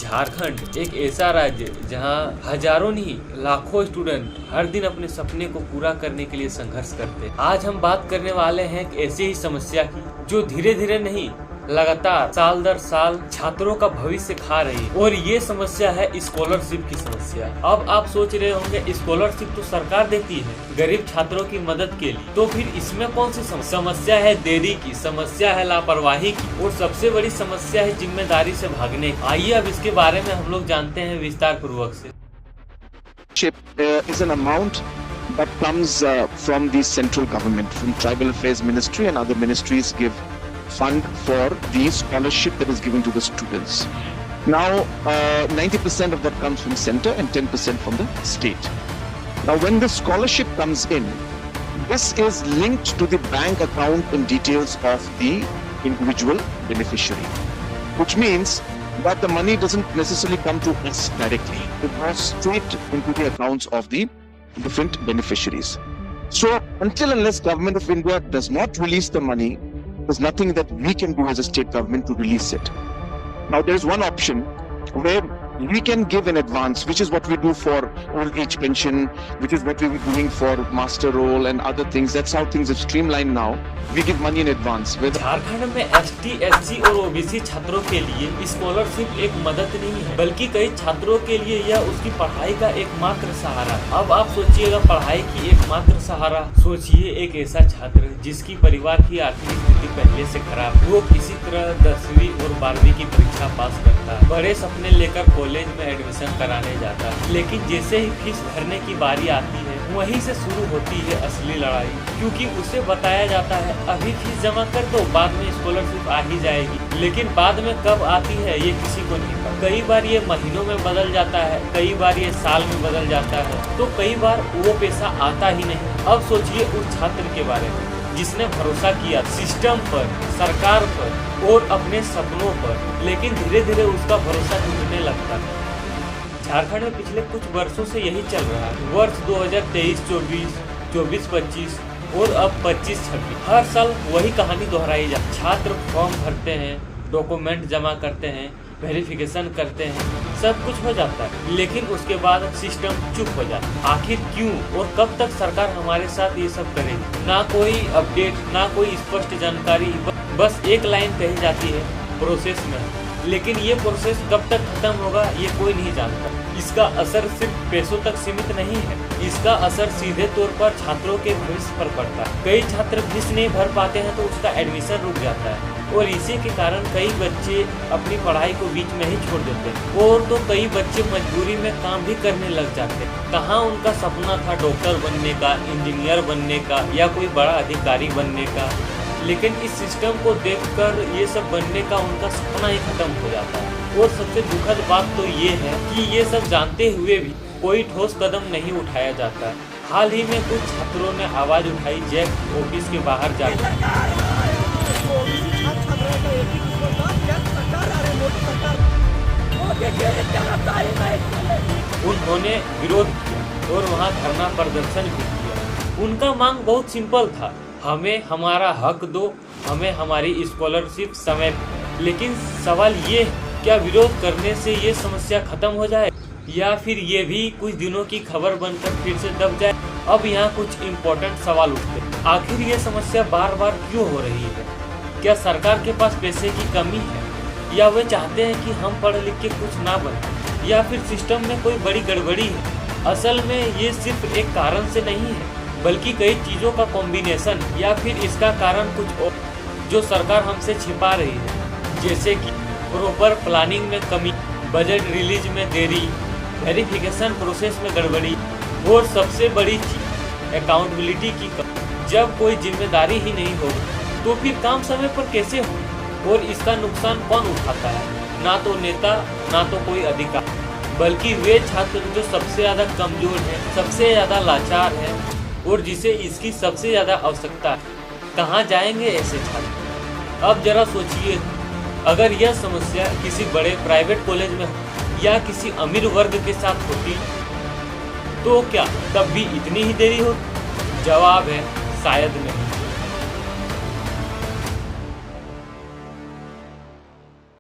झारखंड एक ऐसा राज्य जहां हजारों नहीं लाखों स्टूडेंट हर दिन अपने सपने को पूरा करने के लिए संघर्ष करते हैं। आज हम बात करने वाले हैं एक ऐसी ही समस्या की जो धीरे धीरे नहीं लगातार साल दर साल छात्रों का भविष्य खा रही है, और ये समस्या है स्कॉलरशिप की समस्या। अब आप सोच रहे होंगे स्कॉलरशिप तो सरकार देती है गरीब छात्रों की मदद के लिए, तो फिर इसमें कौन सी समस्या है? देरी की समस्या है, लापरवाही की, और सबसे बड़ी समस्या है जिम्मेदारी से भागने की। आइए अब इसके बारे में हम लोग जानते हैं विस्तार पूर्वक से। Is an amount that comes from the central government, from Tribal Affairs Ministry and other ministries give fund for the scholarship that is given to the students. Now 90% of that comes from center and 10% from the state. Now when the scholarship comes in, this is linked to the bank account and details of the individual beneficiary, which means that the money doesn't necessarily come to us directly. It goes straight into the accounts of the different beneficiaries. So until unless Government of India does not release the money, there's nothing that we can do as a state government to release it. Now there is one option where we can give in advance, which is what we do for old age pension, which is what we were doing for master roll and other things. That's how things have streamlined now. We give money in advance. Jharkhand में ST, SC और OBC छात्रों के लिए scholarship एक मदद नहीं है, बल्कि कई छात्रों के लिए यह उसकी पढ़ाई का एकमात्र सहारा। अब आप सोचिएगा पढ़ाई की एकमात्र सहारा। सोचिए एक ऐसा छात्र जिसकी परिवार की आर्थिक स्थिति पहले से खराब, वो किसी तरह 10वीं और 12वीं की परीक्षा पास करता है, बड़े सपने लेकर कॉलेज में एडमिशन कराने जाता है, लेकिन जैसे ही फीस भरने की बारी आती है वहीं से शुरू होती है असली लड़ाई, क्योंकि उसे बताया जाता है अभी फीस जमा कर दो, बाद में स्कॉलरशिप आ ही जाएगी। लेकिन बाद में कब आती है ये किसी को नहीं पता। कई बार ये महीनों में बदल जाता है, कई बार ये साल में बदल जाता है, तो कई बार वो पैसा आता ही नहीं। अब सोचिए उस छात्र के बारे में जिसने भरोसा किया सिस्टम पर, सरकार पर और अपने सपनों पर, लेकिन धीरे धीरे उसका भरोसा टूटने लगता है। झारखंड में पिछले कुछ वर्षों से यही चल रहा है। वर्ष 2023-24, 24-25 और अब 25-26 हर साल वही कहानी दोहराई जाती। छात्र फॉर्म भरते हैं, डॉक्यूमेंट जमा करते हैं, वेरिफिकेशन करते हैं, सब कुछ हो जाता है, लेकिन उसके बाद सिस्टम चुप हो जाता है। आखिर क्यों और कब तक सरकार हमारे साथ ये सब करेगी? ना कोई अपडेट, ना कोई स्पष्ट जानकारी, बस एक लाइन कही जाती है प्रोसेस में, लेकिन ये प्रोसेस कब तक खत्म होगा ये कोई नहीं जानता। इसका असर सिर्फ पैसों तक सीमित नहीं है, इसका असर सीधे तौर पर छात्रों के भविष्य पर पड़ता है। कई छात्र फीस नहीं भर पाते हैं तो उसका एडमिशन रुक जाता है, और इसी के कारण कई बच्चे अपनी पढ़ाई को बीच में ही छोड़ देते हैं, और तो कई बच्चे मजबूरी में काम भी करने लग जाते हैं। कहाँ उनका सपना था डॉक्टर बनने का, इंजीनियर बनने का या कोई बड़ा अधिकारी बनने का, लेकिन इस सिस्टम को देखकर ये सब बनने का उनका सपना ही खत्म हो जाता है। और सबसे दुखद बात तो ये है कि ये सब जानते हुए भी कोई ठोस कदम नहीं उठाया जाता। हाल ही में कुछ छात्रों ने आवाज उठाई जैक ऑफिस के बाहर जाकर। उन्होंने विरोध किया और वहां धरना प्रदर्शन भी किया। उनका मांग बहुत सिंपल था, हमें हमारा हक दो, हमें हमारी स्कॉलरशिप समय। लेकिन सवाल ये है, क्या विरोध करने से ये समस्या खत्म हो जाए या फिर ये भी कुछ दिनों की खबर बनकर फिर से दब जाए? अब यहाँ कुछ इम्पोर्टेंट सवाल उठते हैं। आखिर ये समस्या बार बार क्यों हो रही है? क्या सरकार के पास पैसे की कमी है, या वे चाहते हैं कि हम पढ़ लिख के कुछ ना बने, या फिर सिस्टम में कोई बड़ी गड़बड़ी है? असल में ये सिर्फ एक कारण से नहीं है, बल्कि कई चीज़ों का कॉम्बिनेशन, या फिर इसका कारण कुछ और जो सरकार हमसे छिपा रही है, जैसे कि प्रॉपर प्लानिंग में कमी, बजट रिलीज में देरी, वेरिफिकेशन प्रोसेस में गड़बड़ी, और सबसे बड़ी चीज अकाउंटेबिलिटी की कमी। जब कोई जिम्मेदारी ही नहीं होगी तो फिर काम समय पर कैसे हो? और इसका नुकसान कौन उठाता है? ना तो नेता, ना तो कोई अधिकारी, बल्कि वे छात्र जो सबसे ज़्यादा कमजोर हैं, सबसे ज़्यादा लाचार हैं, और जिसे इसकी सबसे ज़्यादा आवश्यकता है। कहाँ जाएंगे ऐसे छात्र? अब जरा सोचिए, अगर यह समस्या किसी बड़े प्राइवेट कॉलेज में या किसी अमीर वर्ग के साथ होती तो क्या तब भी इतनी ही देरी होती? जवाब है शायद नहीं।